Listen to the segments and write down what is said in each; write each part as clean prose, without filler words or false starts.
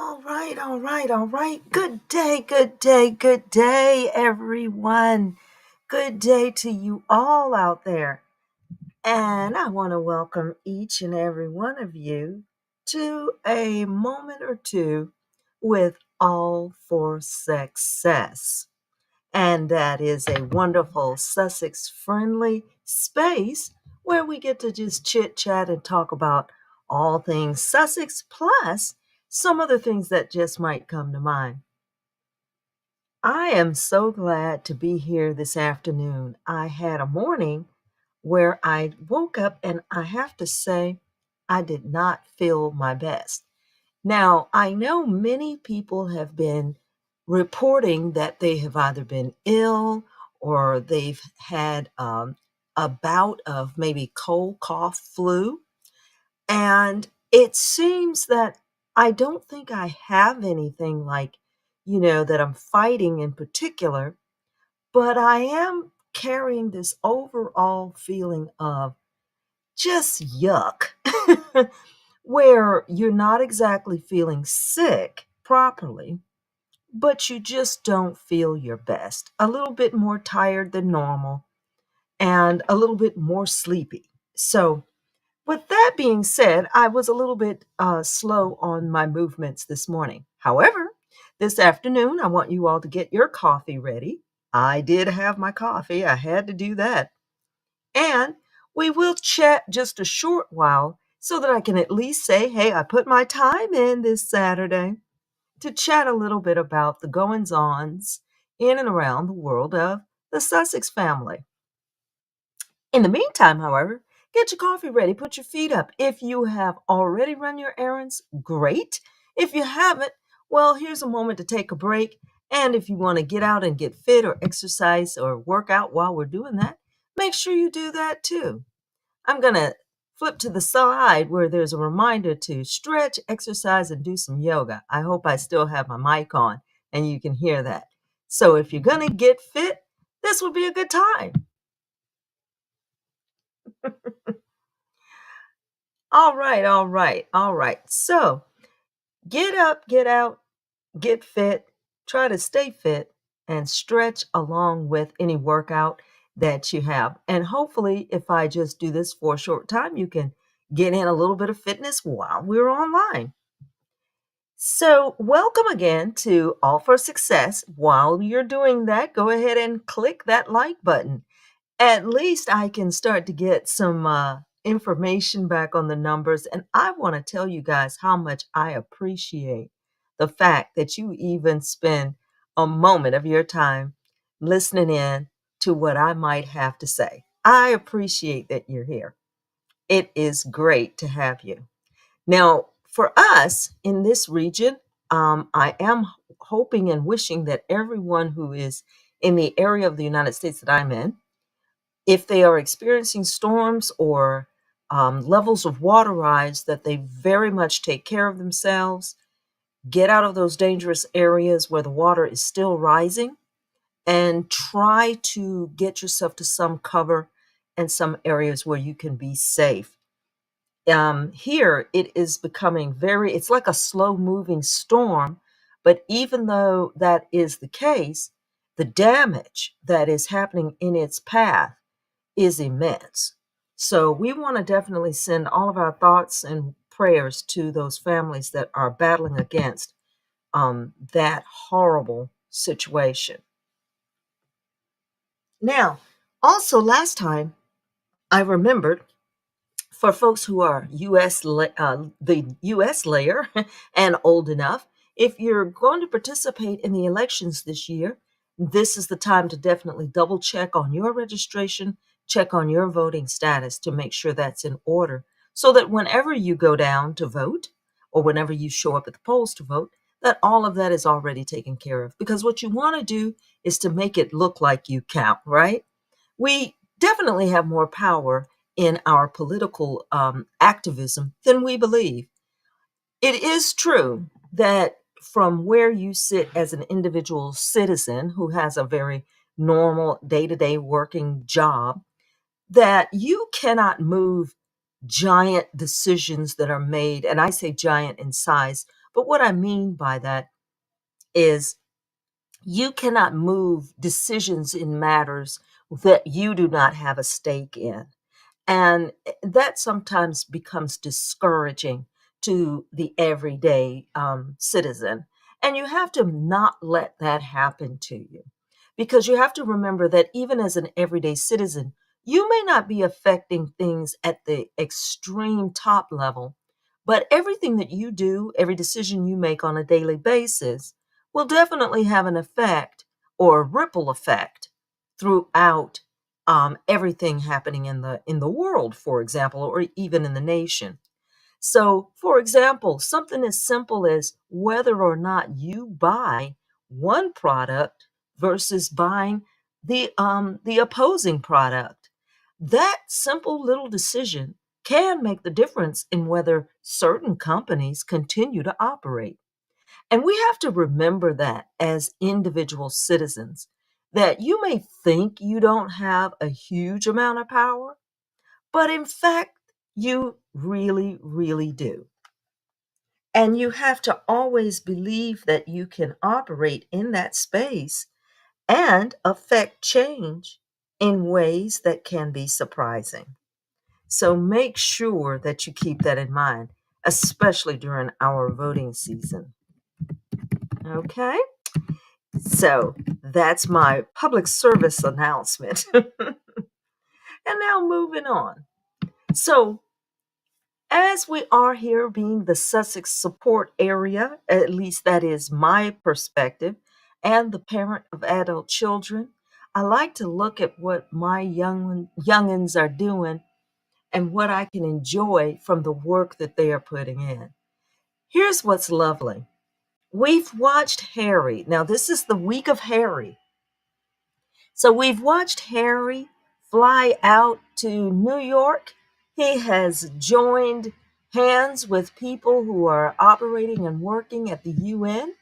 All right. Good day, everyone. Good day to you all out there. And I want to welcome each and every one of you to a moment or two with All for Success. And that is a wonderful Sussex friendly space where we get to just chit chat and talk about all things Sussex plus some other things that just might come to mind. I am so glad to be here this afternoon. I had a morning where I woke up and I have to say, I did not feel my best. Now, I know many people have been reporting that they have either been ill or they've had a bout of maybe cold, cough, flu. And it seems that I don't think I have anything like, that I'm fighting in particular, but I am carrying this overall feeling of just yuck, where you're not exactly feeling sick properly, but you just don't feel your best. A little bit more tired than normal and a little bit more sleepy. So, with that being said, I was a little bit slow on my movements this morning. However, this afternoon, I want you all to get your coffee ready. I did have my coffee, I had to do that. And we will chat just a short while so that I can at least say, hey, I put my time in this Saturday to chat a little bit about the goings ons in and around the world of the Sussex family. In the meantime, however, get your coffee ready, put your feet up. If you have already run your errands, great. If you haven't, well, here's a moment to take a break. And if you want to get out and get fit or exercise or work out while we're doing that, make sure you do that too. I'm going to flip to the side where there's a reminder to stretch, exercise, and do some yoga. I hope I still have my mic on and you can hear that. So if you're going to get fit, this would be a good time. All right. So get up, get out, get fit, try to stay fit, and stretch along with any workout that you have. And hopefully, if I just do this for a short time, you can get in a little bit of fitness while we're online. So, welcome again to All for Success. While you're doing that, go ahead and click that like button. At least I can start to get some information back on the numbers. And I want to tell you guys how much I appreciate the fact that you even spend a moment of your time listening in to what I might have to say. I appreciate that you're here. It is great to have you. Now, for us in this region, I am hoping and wishing that everyone who is in the area of the United States that I'm in, if they are experiencing storms or levels of water rise, that they very much take care of themselves, get out of those dangerous areas where the water is still rising, and try to get yourself to some cover and some areas where you can be safe. Here, it is becoming it's like a slow moving storm, but even though that is the case, the damage that is happening in its path is immense. So we want to definitely send all of our thoughts and prayers to those families that are battling against that horrible situation. Now, also last time I remembered for folks who are the U.S. layer and old enough, if you're going to participate in the elections this year, this is the time to definitely double check on your registration, check on your voting status to make sure that's in order, so that whenever you go down to vote or whenever you show up at the polls to vote, that all of that is already taken care of. Because what you want to do is to make it look like you count, right? We definitely have more power in our political activism than we believe. It is true that from where you sit as an individual citizen who has a very normal day-to-day working job, that you cannot move giant decisions that are made, and I say giant in size, But what I mean by that is you cannot move decisions in matters that you do not have a stake in. And that sometimes becomes discouraging to the everyday citizen. And you have to not let that happen to you because you have to remember that even as an everyday citizen, you may not be affecting things at the extreme top level, but everything that you do, every decision you make on a daily basis, will definitely have an effect or a ripple effect throughout everything happening in the world, for example, or even in the nation. So, for example, something as simple as whether or not you buy one product versus buying the opposing product. That simple little decision can make the difference in whether certain companies continue to operate. And we have to remember that as individual citizens, that you may think you don't have a huge amount of power, but in fact, you really, really do. And you have to always believe that you can operate in that space and affect change in ways that can be surprising. So make sure that you keep that in mind, especially during our voting season. Okay? So that's my public service announcement. And now moving on. So, as we are here being the Sussex support area, at least that is my perspective, and the parent of adult children, I like to look at what my youngins are doing and what I can enjoy from the work that they are putting in. Here's what's lovely. We've watched Harry. Now, this is the week of Harry. So we've watched Harry fly out to New York. He has joined hands with people who are operating and working at the UN.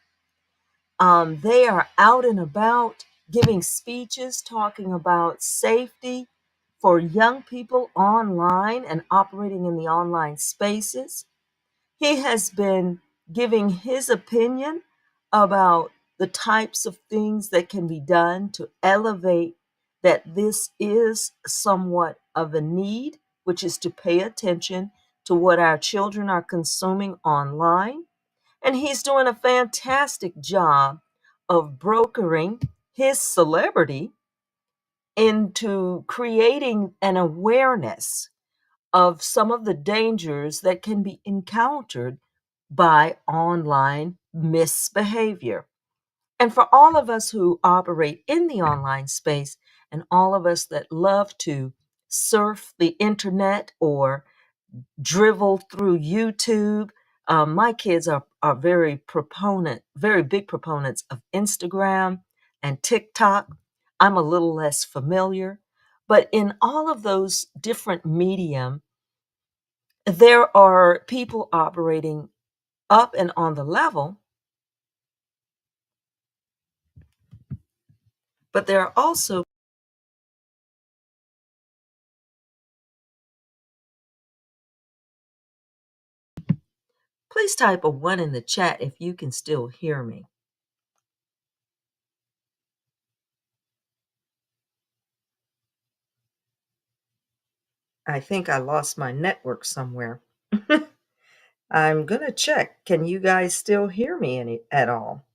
They are out and about giving speeches talking about safety for young people online and operating in the online spaces. He has been giving his opinion about the types of things that can be done to elevate that this is somewhat of a need, which is to pay attention to what our children are consuming online. And he's doing a fantastic job of brokering his celebrity into creating an awareness of some of the dangers that can be encountered by online misbehavior. And for all of us who operate in the online space and all of us that love to surf the internet or drivel through YouTube, my kids are very big proponents of Instagram and TikTok. I'm a little less familiar, but in all of those different medium, there are people operating up and on the level, but there are also, please type a one in the chat if you can still hear me. I think I lost my network somewhere. I'm going to check. Can you guys still hear me at all?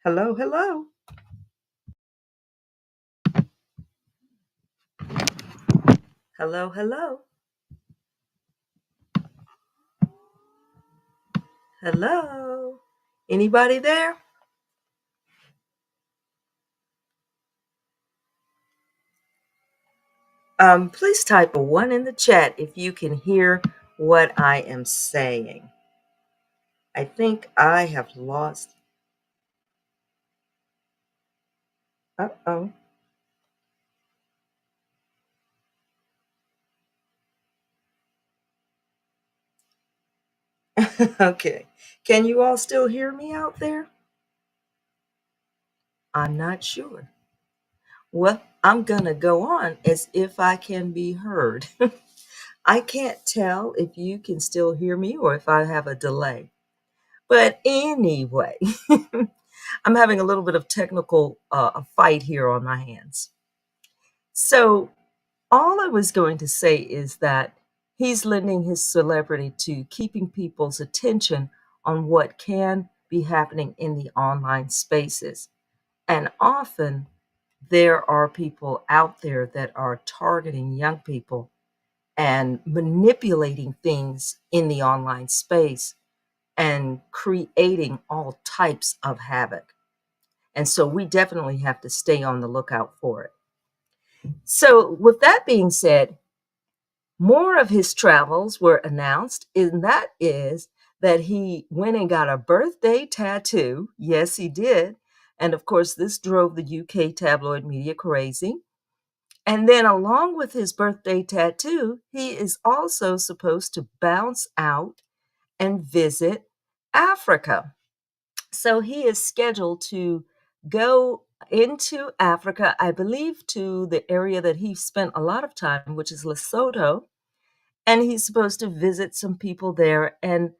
Hello, hello. Hello, hello. Hello. Anybody there? Please type a one in the chat if you can hear what I am saying. I think I have lost. Uh-oh. Okay. Can you all still hear me out there? I'm not sure. Well, I'm going to go on as if I can be heard. I can't tell if you can still hear me or if I have a delay. But anyway, I'm having a little bit of technical a fight here on my hands. So all I was going to say is that he's lending his celebrity to keeping people's attention on what can be happening in the online spaces. And often there are people out there that are targeting young people and manipulating things in the online space and creating all types of havoc. And so we definitely have to stay on the lookout for it. So, with that being said, more of his travels were announced, and that is that he went and got a birthday tattoo. Yes, he did. And of course, this drove the UK tabloid media crazy. And then, along with his birthday tattoo, he is also supposed to bounce out and visit Africa. So he is scheduled to go into Africa, I believe, to the area that he spent a lot of time, which is Lesotho. And he's supposed to visit some people there and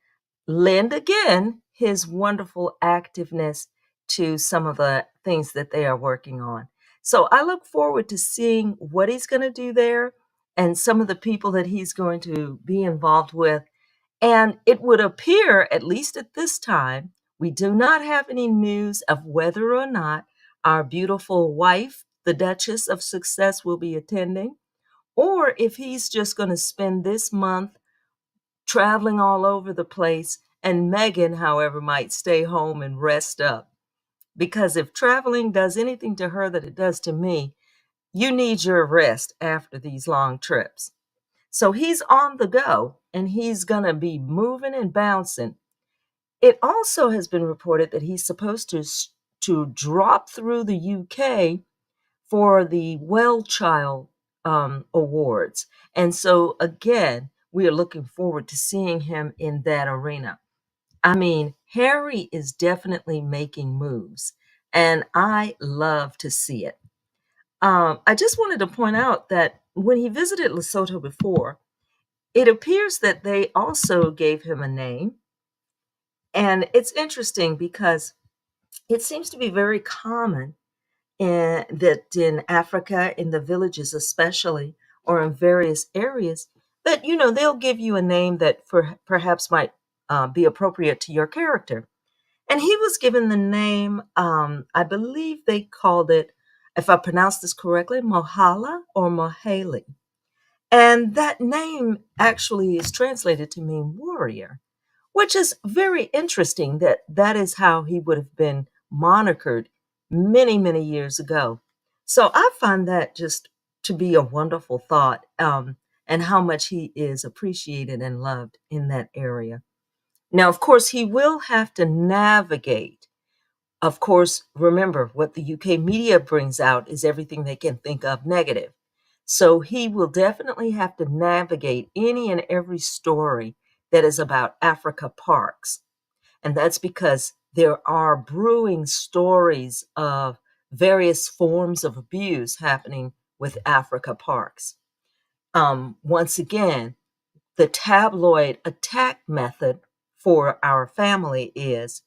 lend again his wonderful activeness to some of the things that they are working on. So I look forward to seeing what he's going to do there and some of the people that he's going to be involved with. And it would appear, at least at this time, we do not have any news of whether or not our beautiful wife, the Duchess of Success, will be attending, or if he's just going to spend this month traveling all over the place, and Meghan, however, might stay home and rest up. Because if traveling does anything to her that it does to me, you need your rest after these long trips. So he's on the go and he's going to be moving and bouncing. It also has been reported that he's supposed to drop through the UK for the Well Child Awards. And so, again, we are looking forward to seeing him in that arena. I mean, Harry is definitely making moves, and I love to see it. I just wanted to point out that when he visited Lesotho before, it appears that they also gave him a name. And it's interesting because it seems to be very common that in Africa, in the villages especially, or in various areas, that they'll give you a name that for perhaps might be appropriate to your character. And he was given the name, I believe they called it, if I pronounce this correctly, Mohala or Mohali. And that name actually is translated to mean warrior, which is very interesting that that is how he would have been monikered many, many years ago. So I find that just to be a wonderful thought, and how much he is appreciated and loved in that area. Now, of course, he will have to navigate. Of course, remember what the UK media brings out is everything they can think of negative. So he will definitely have to navigate any and every story that is about Africa parks. And that's because there are brewing stories of various forms of abuse happening with Africa parks. Once again, the tabloid attack method for our family is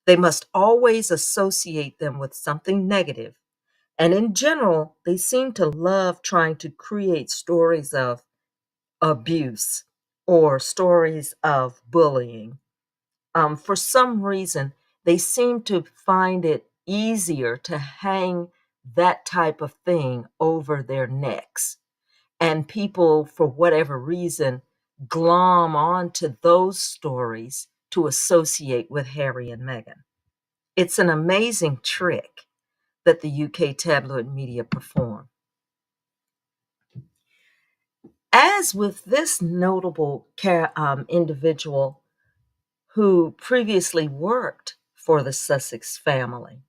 they must always associate them with something negative. And in general, they seem to love trying to create stories of abuse or stories of bullying. For some reason, they seem to find it easier to hang that type of thing over their necks. And people, for whatever reason, glom onto those stories to associate with Harry and Meghan. It's an amazing trick that the UK tabloid media perform. As with this notable individual who previously worked for the Sussex family,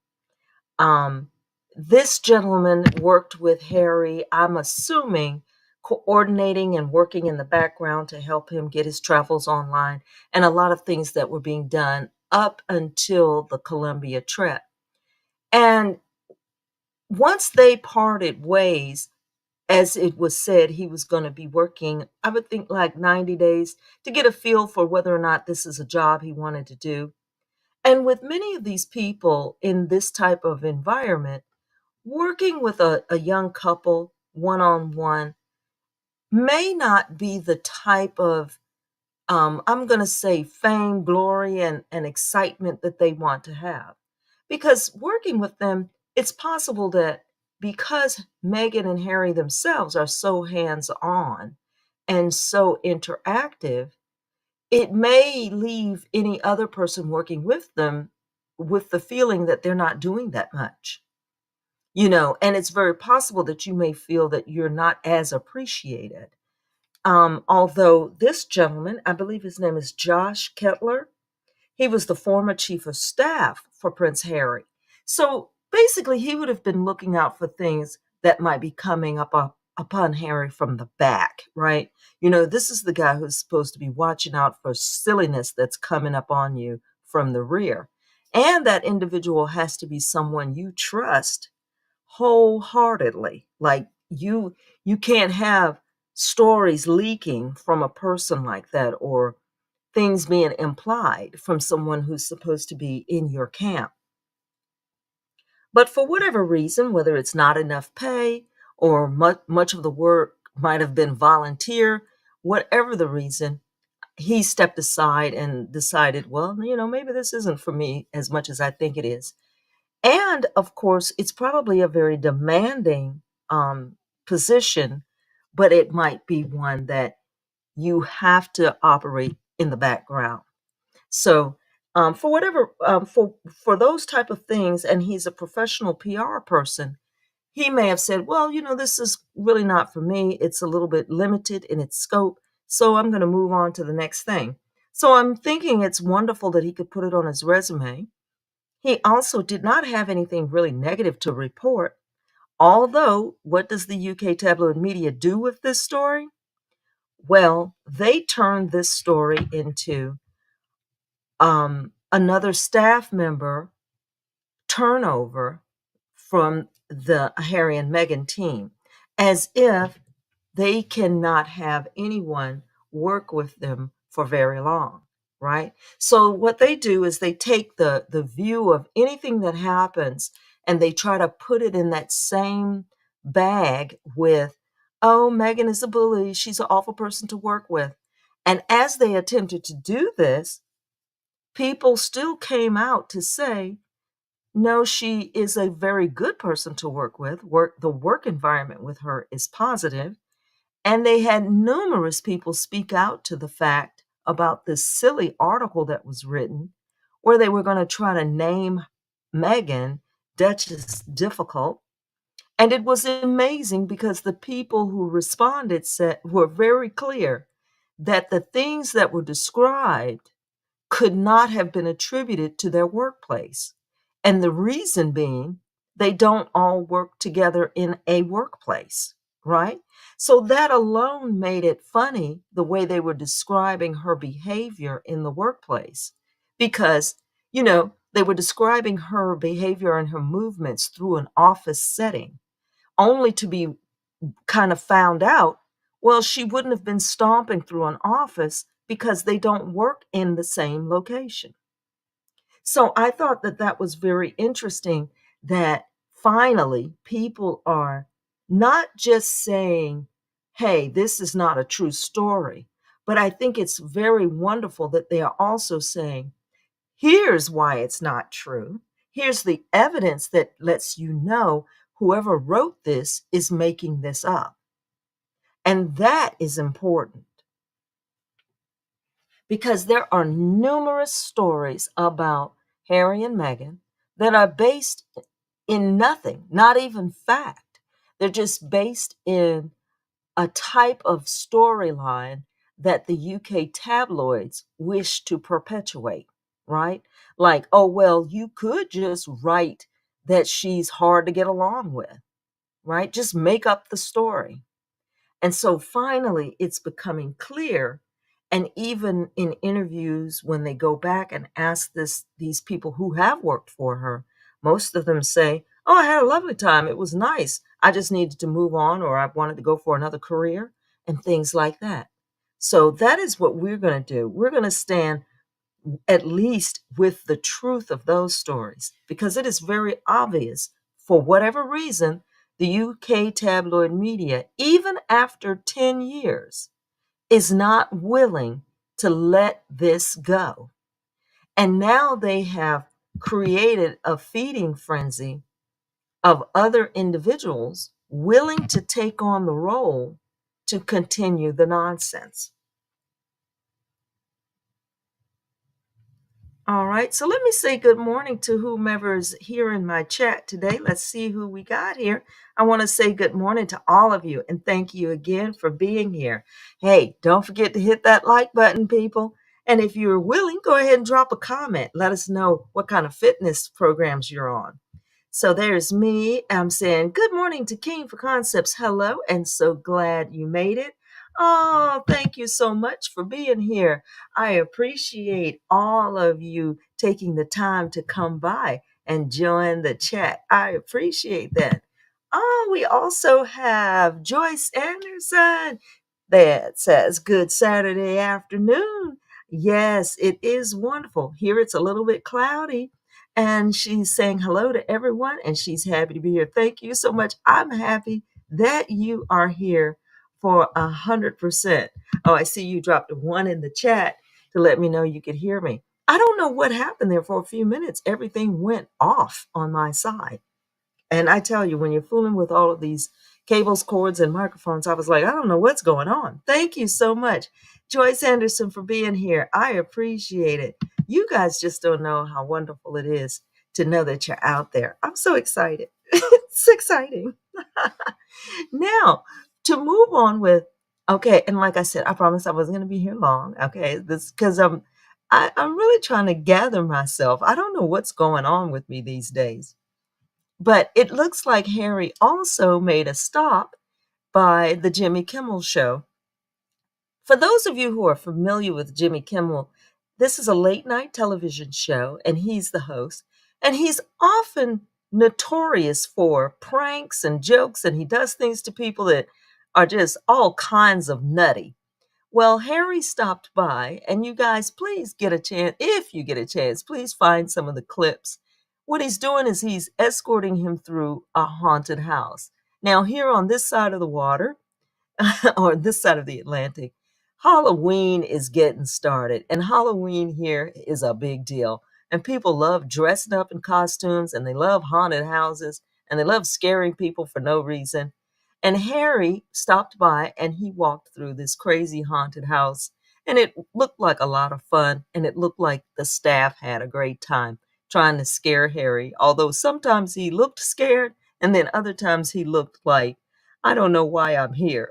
um, this gentleman worked with Harry, I'm assuming, coordinating and working in the background to help him get his travels online and a lot of things that were being done up until the Columbia trip. And once they parted ways, as it was said, he was going to be working, I would think like 90 days to get a feel for whether or not this is a job he wanted to do. And with many of these people in this type of environment, working with a young couple one on one may not be the type of, I'm going to say, fame, glory, and excitement that they want to have. Because working with them, it's possible that because Meghan and Harry themselves are so hands on and so interactive, it may leave any other person working with them with the feeling that they're not doing that much. And it's very possible that you may feel that you're not as appreciated. Although this gentleman, I believe his name is Josh Kettler, he was the former chief of staff for Prince Harry. So basically, he would have been looking out for things that might be coming upon Harry from the back, right? This is the guy who's supposed to be watching out for silliness that's coming up on you from the rear. And that individual has to be someone you trust wholeheartedly. Like you can't have stories leaking from a person like that, or things being implied from someone who's supposed to be in your camp. But for whatever reason, whether it's not enough pay or much of the work might have been volunteer, whatever the reason, he stepped aside and decided, well, maybe this isn't for me as much as I think it is. And of course, it's probably a very demanding position, but it might be one that you have to operate in the background. So, for whatever, for those type of things, and he's a professional PR person, he may have said, "Well, this is really not for me. It's a little bit limited in its scope, so I'm going to move on to the next thing." So I'm thinking it's wonderful that he could put it on his resume. He also did not have anything really negative to report. Although, what does the UK tabloid media do with this story? Well, they turned this story into another staff member turnover from the Harry and Meghan team, as if they cannot have anyone work with them for very long, right? So what they do is they take the view of anything that happens and they try to put it in that same bag with, oh, Meghan is a bully, she's an awful person to work with. And as they attempted to do this, people still came out to say, no, she is a very good person to work with. The work environment with her is positive. And they had numerous people speak out to the fact about this silly article that was written where they were going to try to name Meghan Duchess Difficult. And it was amazing because the people who responded were very clear that the things that were described could not have been attributed to their workplace. And the reason being, they don't all work together in a workplace, right? So that alone made it funny the way they were describing her behavior in the workplace. Because, they were describing her behavior and her movements through an office setting, only to be kind of found out, well, she wouldn't have been stomping through an office because they don't work in the same location. So I thought that that was very interesting that finally people are not just saying, hey, this is not a true story, but I think it's very wonderful that they are also saying, here's why it's not true. Here's the evidence that lets you know whoever wrote this is making this up. And that is important because there are numerous stories about Harry and Meghan that are based in nothing, not even fact. They're just based in a type of storyline that the UK tabloids wish to perpetuate, right? Like, oh, well, you could just write that she's hard to get along with, right? Just make up the story. And so finally, it's becoming clear. And even in interviews, when they go back and ask these people who have worked for her, most of them say, oh, I had a lovely time. It was nice. I just needed to move on, or I wanted to go for another career and things like that. So that is what we're going to do. We're going to stand at least with the truth of those stories, because it is very obvious, for whatever reason, the UK tabloid media, even after 10 years, is not willing to let this go. And now they have created a feeding frenzy of other individuals willing to take on the role to continue the nonsense. All right, so let me say good morning to whomever's here in my chat today. Let's see who we got here. I want to say good morning to all of you and thank you again for being here. Hey, don't forget to hit that like button, people. And if you're willing, go ahead and drop a comment. Let us know what kind of fitness programs you're on. So there's me. I'm saying good morning to King for Concepts. Hello, and so glad you made it. Oh, thank you so much for being here. I appreciate all of you taking the time to come by and join the chat. I appreciate that. Oh, we also have Joyce Anderson that says, good Saturday afternoon. Yes, it is wonderful. Here it's a little bit cloudy, and she's saying hello to everyone, and she's happy to be here. Thank you so much. I'm happy that you are here for 100%. Oh, I see you dropped a one in the chat to let me know you could hear me. I don't know what happened there for a few minutes. Everything went off on my side. And I tell you, when you're fooling with all of these cables, cords, and microphones, I was like, I don't know what's going on. Thank you so much, Joyce Anderson, for being here. I appreciate it. You guys just don't know how wonderful it is to know that you're out there. I'm so excited. It's exciting. Now, to move on with, okay, and like I said, I promised I wasn't going to be here long. Okay, this because I'm really trying to gather myself. I don't know what's going on with me these days. But it looks like Harry also made a stop by the Jimmy Kimmel show. For those of you who are familiar with Jimmy Kimmel, this is a late night television show, and he's the host. And he's often notorious for pranks and jokes, and he does things to people that are just all kinds of nutty. Well, Harry stopped by, and you guys, please get a chance. If you get a chance, please find some of the clips. What he's doing is he's escorting him through a haunted house. Now, here on this side of the water, or this side of the Atlantic, Halloween is getting started. And Halloween here is a big deal. And people love dressing up in costumes, and they love haunted houses, and they love scaring people for no reason. And Harry stopped by and he walked through this crazy haunted house. And it looked like a lot of fun. And it looked like the staff had a great time trying to scare Harry. Although sometimes he looked scared, and then other times he looked like, I don't know why I'm here.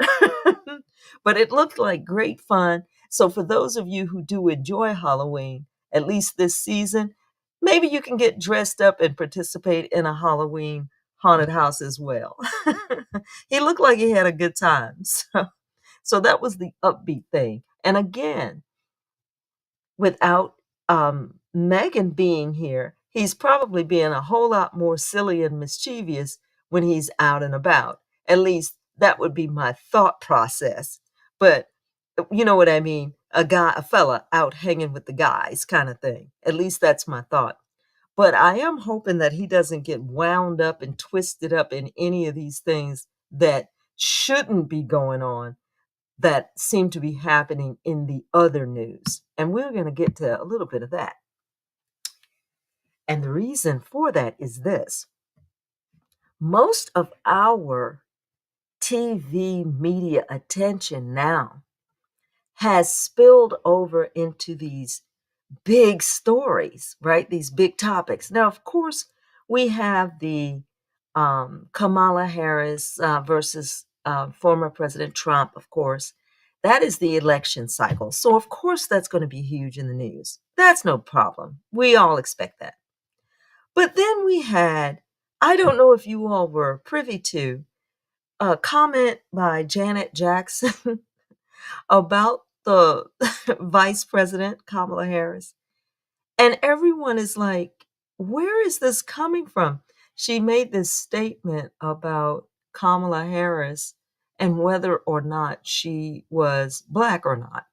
But it looked like great fun. So for those of you who do enjoy Halloween, at least this season, maybe you can get dressed up and participate in a Halloween haunted house as well. He looked like he had a good time. So that was the upbeat thing. And again, without Meghan being here, he's probably being a whole lot more silly and mischievous when he's out and about. At least that would be my thought process. But you know what I mean? A fella out hanging with the guys kind of thing. At least that's my thought. But I am hoping that he doesn't get wound up and twisted up in any of these things that shouldn't be going on, that seem to be happening in the other news. And we're going to get to a little bit of that. And the reason for that is this: most of our TV media attention now has spilled over into these big stories, right? These big topics. Now, of course, we have the Kamala Harris versus former President Trump, of course. That is the election cycle. So, of course, that's going to be huge in the news. That's no problem. We all expect that. But then we had, I don't know if you all were privy to, a comment by Janet Jackson about the Vice President, Kamala Harris. And everyone is like, where is this coming from? She made this statement about Kamala Harris and whether or not she was Black or not.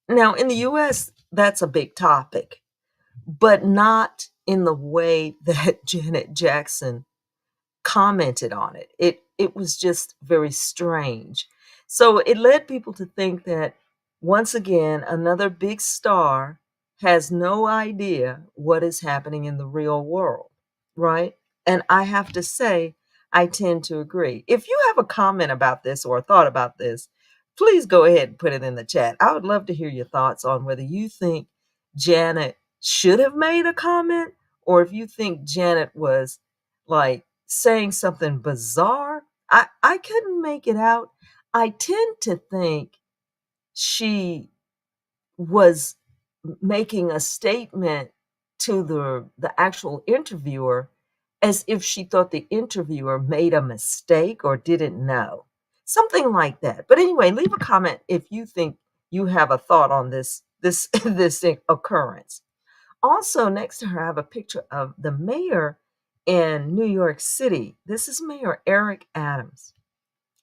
Now, in the US, that's a big topic, but not in the way that Janet Jackson commented on it. It was just very strange. So it led people to think that once again another big star has no idea what is happening in the real world, right? And I have to say I tend to agree. If you have a comment about this or a thought about this, please go ahead and put it in the chat. I would love to hear your thoughts on whether you think Janet should have made a comment or if you think Janet was like saying something bizarre. I couldn't make it out. I tend to think she was making a statement to the actual interviewer as if she thought the interviewer made a mistake or didn't know. Something like that. But anyway, leave a comment if you think you have a thought on this this occurrence. Also, next to her, I have a picture of the mayor in New York City. This is Mayor Eric Adams.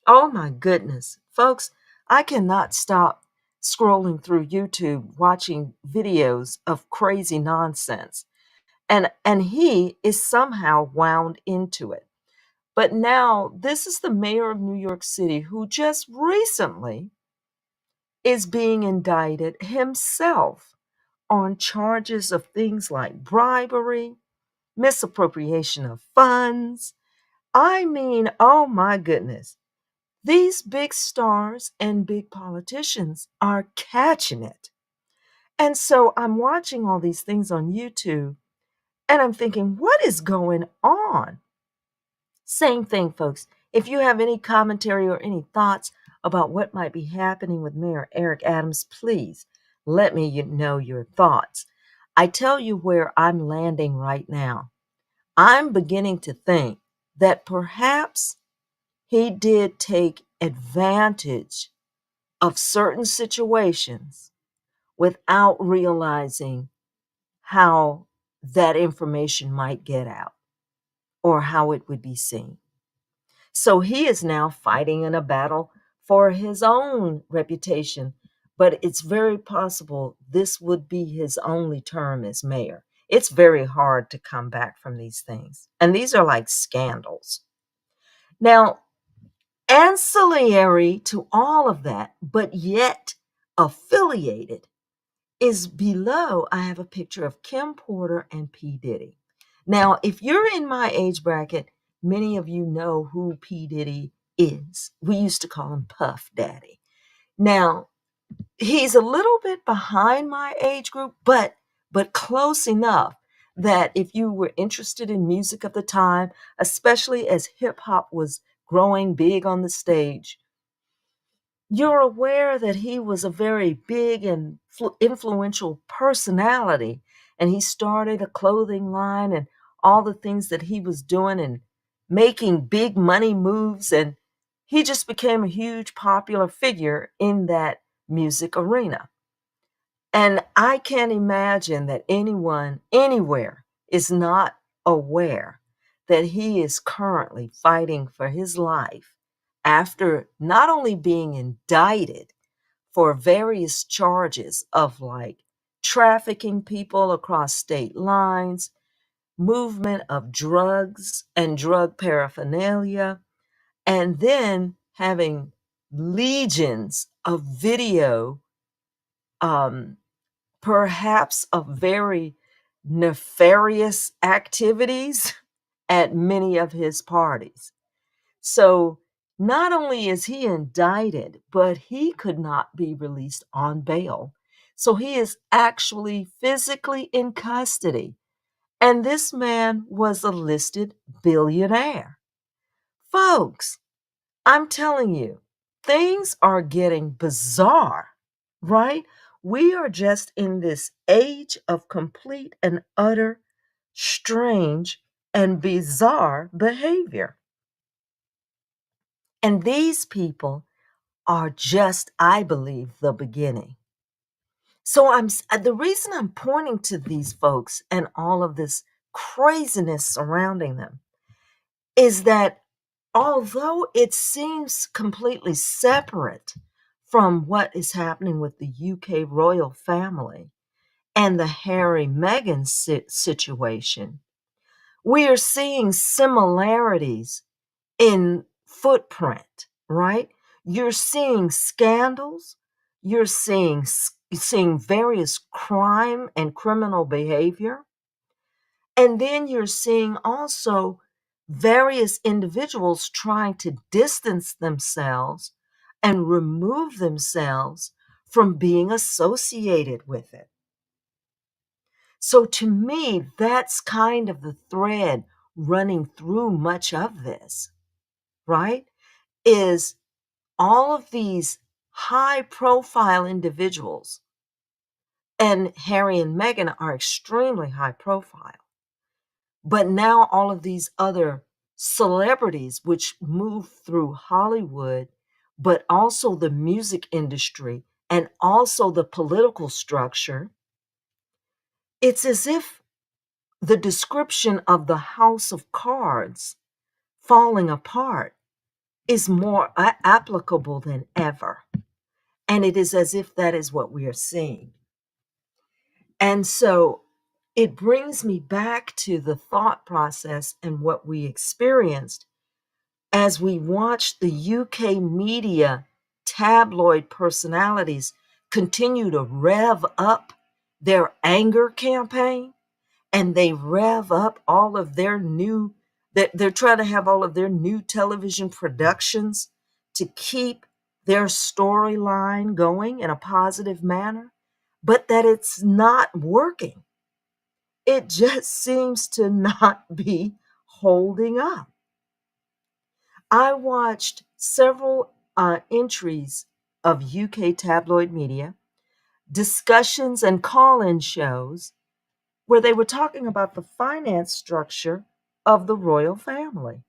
Oh my goodness. Folks, I cannot stop scrolling through YouTube watching videos of crazy nonsense. And he is somehow wound into it. But now this is the mayor of New York City who just recently is being indicted himself on charges of things like bribery, misappropriation of funds. I mean, oh my goodness. These big stars and big politicians are catching it. And so I'm watching all these things on YouTube and I'm thinking, what is going on? Same thing, folks. If you have any commentary or any thoughts about what might be happening with Mayor Eric Adams, please let me know your thoughts. I tell you where I'm landing right now. I'm beginning to think that perhaps he did take advantage of certain situations without realizing how that information might get out or how it would be seen. So he is now fighting in a battle for his own reputation, but it's very possible this would be his only term as mayor. It's very hard to come back from these things. And these are like scandals. Now, ancillary to all of that, but yet affiliated, is below. I have a picture of Kim Porter and P. Diddy. Now, if you're in my age bracket, many of you know who P. Diddy is. We used to call him Puff Daddy. Now, he's a little bit behind my age group, but close enough that if you were interested in music of the time, especially as hip hop was growing big on the stage, you're aware that he was a very big and influential personality, and he started a clothing line and all the things that he was doing and making big money moves, and he just became a huge popular figure in that music arena. And I can't imagine that anyone anywhere is not aware that he is currently fighting for his life after not only being indicted for various charges of like trafficking people across state lines, movement of drugs and drug paraphernalia, and then having legions of video, um, perhaps of very nefarious activities at many of his parties. So not only is he indicted, but he could not be released on bail. So he is actually physically in custody. And this man was a listed billionaire. Folks, I'm telling you, things are getting bizarre, right? We are just in this age of complete and utter strange and bizarre behavior. And these people are just, I believe, the beginning. So the reason I'm pointing to these folks and all of this craziness surrounding them is that although it seems completely separate from what is happening with the UK royal family and the Harry-Meghan situation, we are seeing similarities in footprint, right? You're seeing scandals, you're seeing various crime and criminal behavior, and then you're seeing also various individuals trying to distance themselves and remove themselves from being associated with it. So to me, that's kind of the thread running through much of this, right? Is all of these high profile individuals, and Harry and Meghan are extremely high profile, but now all of these other celebrities, which move through Hollywood, but also the music industry and also the political structure, it's as if the description of the house of cards falling apart is more applicable than ever. And it is as if that is what we are seeing. And so it brings me back to the thought process and what we experienced as we watched the UK media tabloid personalities continue to rev up their anger campaign, and they rev up all of their new, that they're trying to have all of their new television productions to keep their storyline going in a positive manner, but that it's not working. It just seems to not be holding up. I watched several entries of UK tabloid media, discussions and call-in shows where they were talking about the finance structure of the royal family.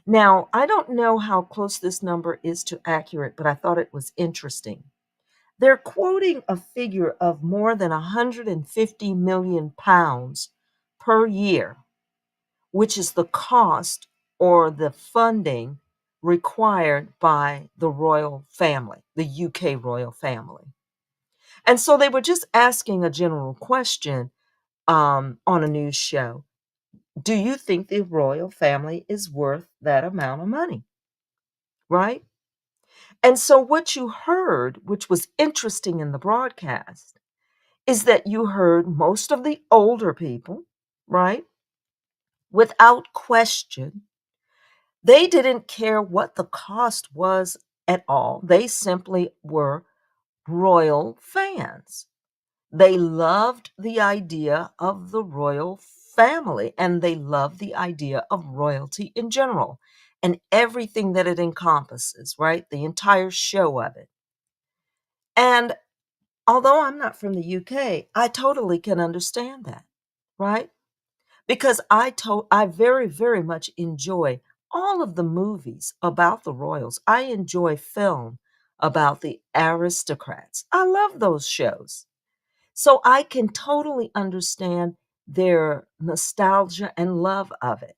Now, I don't know how close this number is to accurate, but I thought it was interesting. They're quoting a figure of more than 150 million pounds per year, which is the cost or the funding required by the royal family, the UK royal family. And so they were just asking a general question on a news show. Do you think the royal family is worth that amount of money? Right? And so what you heard, which was interesting in the broadcast, is that you heard most of the older people, right? Without question, they didn't care what the cost was at all. They simply were royal fans. They loved the idea of the royal family, and they loved the idea of royalty in general and everything that it encompasses, right? The entire show of it. And although I'm not from the UK, I totally can understand that, right? Because I very, very much enjoy all of the movies about the royals. I enjoy film about the aristocrats. I love those shows. So I can totally understand their nostalgia and love of it,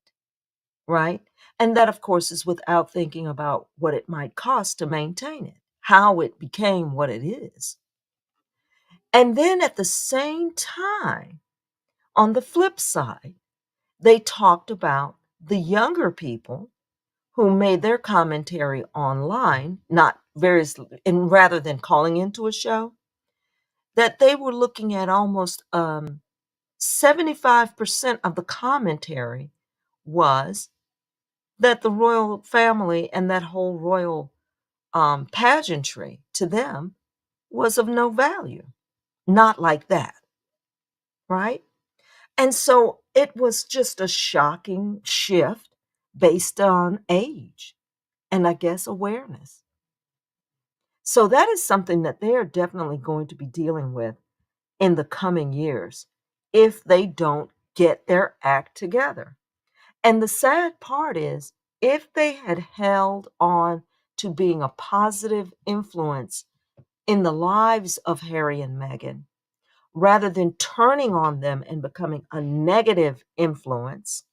right? And that, of course, is without thinking about what it might cost to maintain it, how it became what it is. And then at the same time, on the flip side, they talked about the younger people who made their commentary online, not various, and rather than calling into a show, that they were looking at almost 75% of the commentary was that the royal family and that whole royal pageantry to them was of no value. Not like that, right? And so it was just a shocking shift based on age and I guess awareness. So that is something that they are definitely going to be dealing with in the coming years if they don't get their act together. And the sad part is, if they had held on to being a positive influence in the lives of Harry and Meghan, rather than turning on them and becoming a negative influence,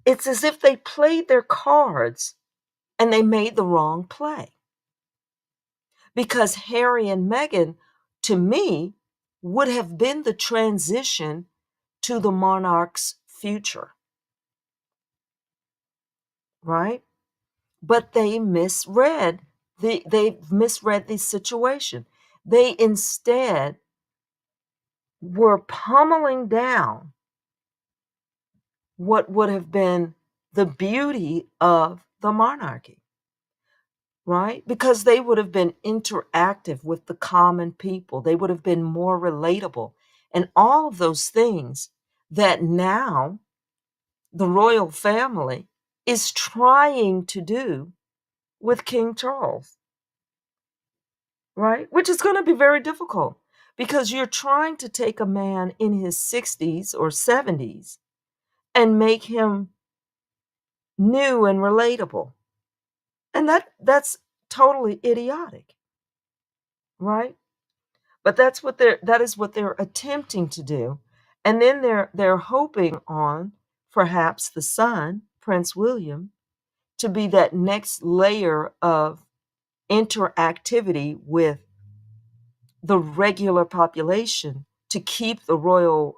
it's as if they played their cards and they made the wrong play. because Harry and Meghan, to me, would have been the transition to the monarch's future, right? But they misread the situation. They instead were pummeling down what would have been the beauty of the monarchy, right? Because they would have been interactive with the common people. They would have been more relatable and all of those things that now the royal family is trying to do with King Charles, right? Which is going to be very difficult because you're trying to take a man in his 60s or 70s and make him new and relatable. And that's totally idiotic, right? But that is what they're attempting to do. And then they're hoping on perhaps the son, Prince William, to be that next layer of interactivity with the regular population to keep the royal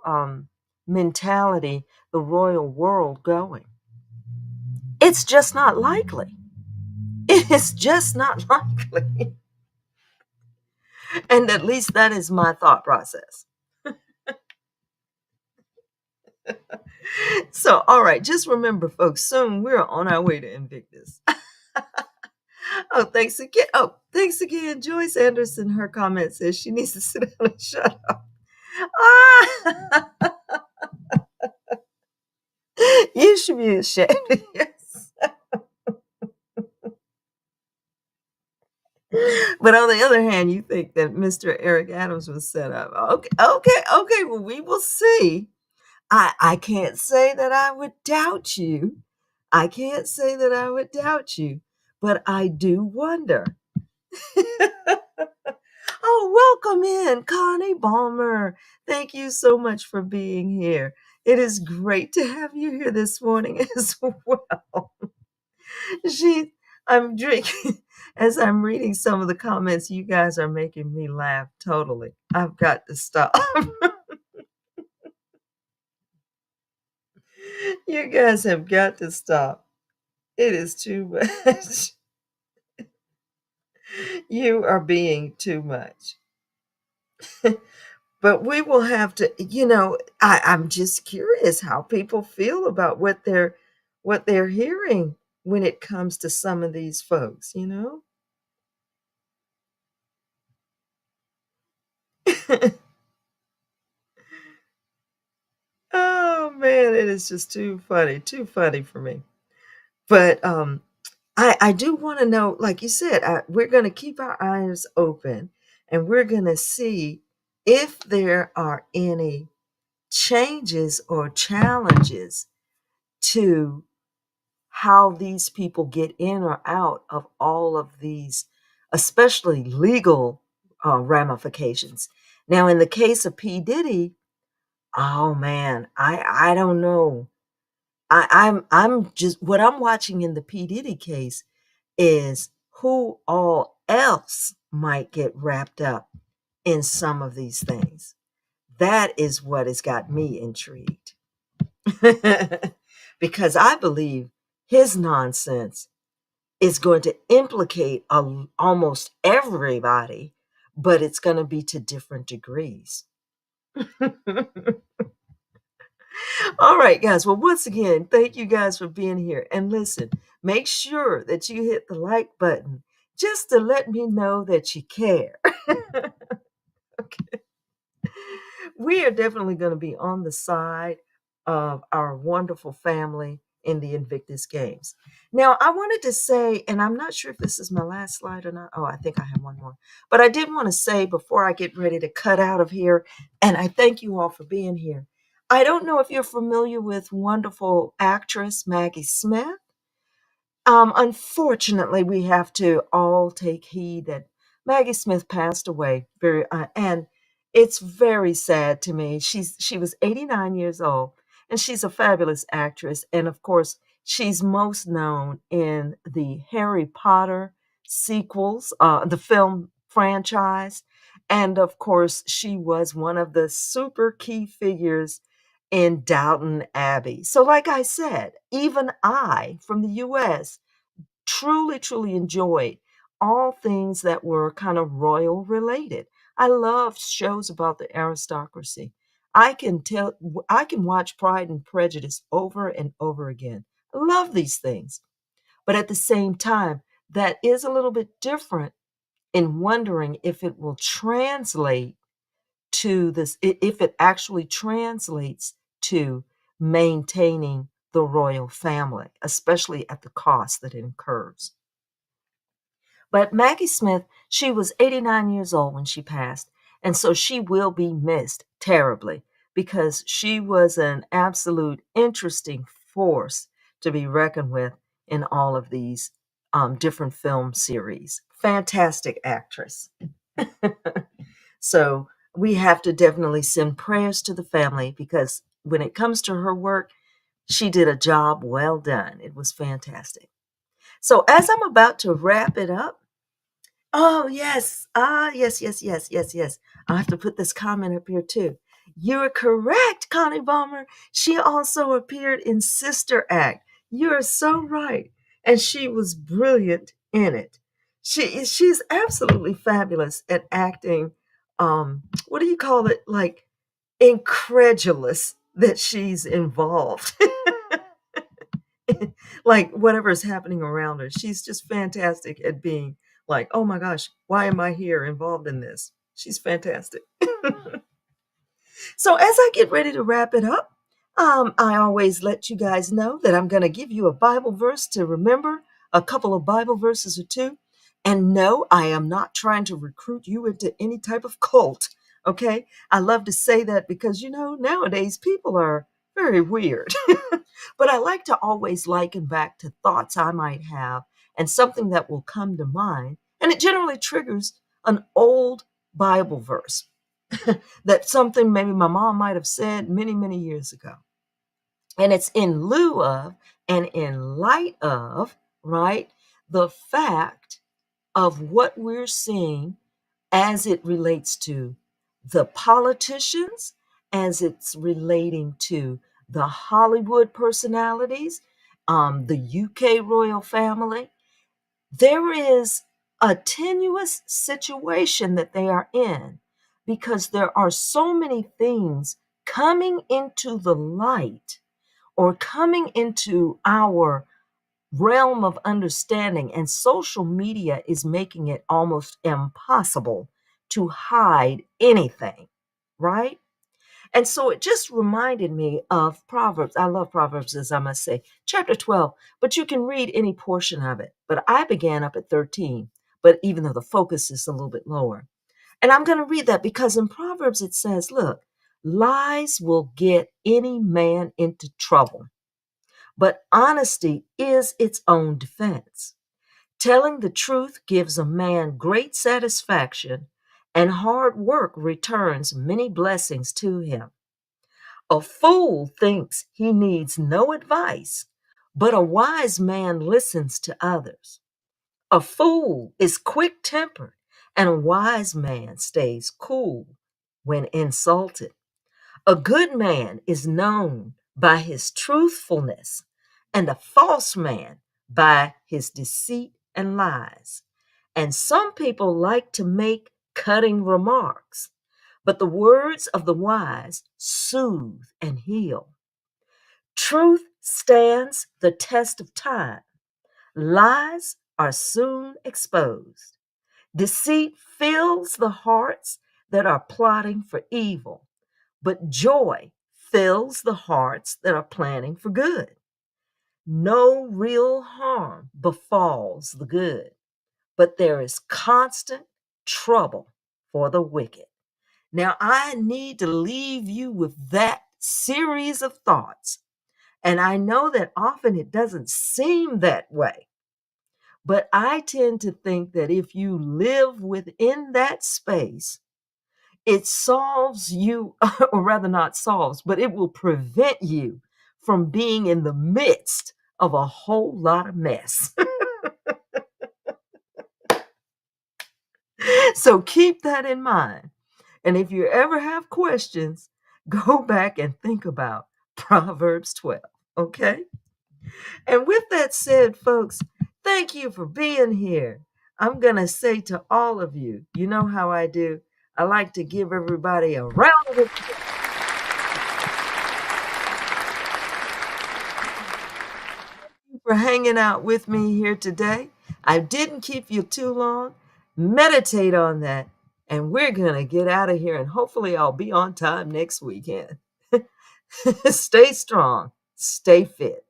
mentality, the royal world going. It's just not likely. It is just not likely. And at least that is my thought process. So, all right, just remember, folks, soon we're on our way to Invictus. Oh, thanks again. Oh, thanks again. Joyce Anderson, her comment says she needs to sit down and shut up. Ah, you should be ashamed. Yes. But on the other hand, you think that Mr. Eric Adams was set up. Okay, okay, okay. Well, we will see. I can't say that I would doubt you. I can't say that I would doubt you, but I do wonder. Oh, welcome in, Connie Balmer. Thank you so much for being here. It is great to have you here this morning as well. She, I'm drinking as I'm reading some of the comments. You guys are making me laugh totally. I've got to stop. You guys have got to stop. It is too much. You are being too much. But we will have to, I'm just curious how people feel about what they're hearing when it comes to some of these folks. Oh man, it is just too funny for me. But I do want to know, like you said, we're going to keep our eyes open and we're going to see if there are any changes or challenges to how these people get in or out of all of these, especially legal ramifications. Now, in the case of P. Diddy, oh man, I don't know. I'm just what I'm watching in the P. Diddy case is who all else might get wrapped up in some of these things. That is what has got me intrigued. Because I believe his nonsense is going to implicate almost everybody, but it's going to be to different degrees. All right, guys. Well, once again, thank you guys for being here. And listen, make sure that you hit the like button just to let me know that you care. Okay. We are definitely going to be on the side of our wonderful family in the Invictus Games. Now, I wanted to say, and I'm not sure if this is my last slide or not. Oh, I think I have one more. But I did want to say before I get ready to cut out of here, and I thank you all for being here. I don't know if you're familiar with wonderful actress Maggie Smith. Unfortunately, we have to all take heed that Maggie Smith passed away and it's very sad to me. She was 89 years old, and she's a fabulous actress. And of course, she's most known in the Harry Potter sequels, the film franchise. And of course, she was one of the super key figures in Downton Abbey. So, like I said, even I from the US truly, truly enjoyed all things that were kind of royal related. I loved shows about the aristocracy. I can watch Pride and Prejudice over and over again. I love these things. But at the same time, that is a little bit different in wondering if it will translate to this, if it actually translates to maintaining the royal family, especially at the cost that it incurs. But Maggie Smith, she was 89 years old when she passed, and so she will be missed terribly because she was an absolute interesting force to be reckoned with in all of these different film series. Fantastic actress. So we have to definitely send prayers to the family because when it comes to her work, she did a job well done. It was fantastic. So as I'm about to wrap it up, oh, yes. Yes. I have to put this comment up here too. You're correct, Connie Balmer. She also appeared in Sister Act. You're so right. And she was brilliant in it. She's absolutely fabulous at acting. What do you call it? Like incredulous that she's involved. Like whatever is happening around her. She's just fantastic at being like, oh my gosh, why am I here involved in this? She's fantastic. So as I get ready to wrap it up, I always let you guys know that I'm going to give you a Bible verse to remember, a couple of Bible verses or two. And no, I am not trying to recruit you into any type of cult. Okay. I love to say that because, nowadays people are very weird. But I like to always liken back to thoughts I might have and something that will come to mind. And it generally triggers an old Bible verse. That something maybe my mom might have said many, many years ago. And it's in lieu of and in light of, right, the fact of what we're seeing as it relates to the politicians, as it's relating to the Hollywood personalities, the UK royal family. There is a tenuous situation that they are in because there are so many things coming into the light or coming into our realm of understanding, and social media is making it almost impossible to hide anything, right? And so it just reminded me of Proverbs. I love Proverbs, as I must say, chapter 12, but you can read any portion of it. But I began up at 13, but even though the focus is a little bit lower. And I'm going to read that because in Proverbs it says, look, lies will get any man into trouble, but honesty is its own defense. Telling the truth gives a man great satisfaction, and hard work returns many blessings to him. A fool thinks he needs no advice, but a wise man listens to others. A fool is quick tempered, and a wise man stays cool when insulted. A good man is known by his truthfulness, and a false man by his deceit and lies. And some people like to make cutting remarks, but the words of the wise soothe and heal. Truth stands the test of time. Lies are soon exposed. Deceit fills the hearts that are plotting for evil, but joy fills the hearts that are planning for good. No real harm befalls the good, but there is constant trouble for the wicked. Now, I need to leave you with that series of thoughts. And I know that often it doesn't seem that way, but I tend to think that if you live within that space, it solves you, or rather not solves, but it will prevent you from being in the midst of a whole lot of mess. So keep that in mind. And if you ever have questions, go back and think about Proverbs 12, okay? And with that said, folks, thank you for being here. I'm going to say to all of you, you know how I do. I like to give everybody a round of applause for hanging out with me here today. I didn't keep you too long. Meditate on that. And we're going to get out of here. And hopefully, I'll be on time next weekend. Stay strong, stay fit.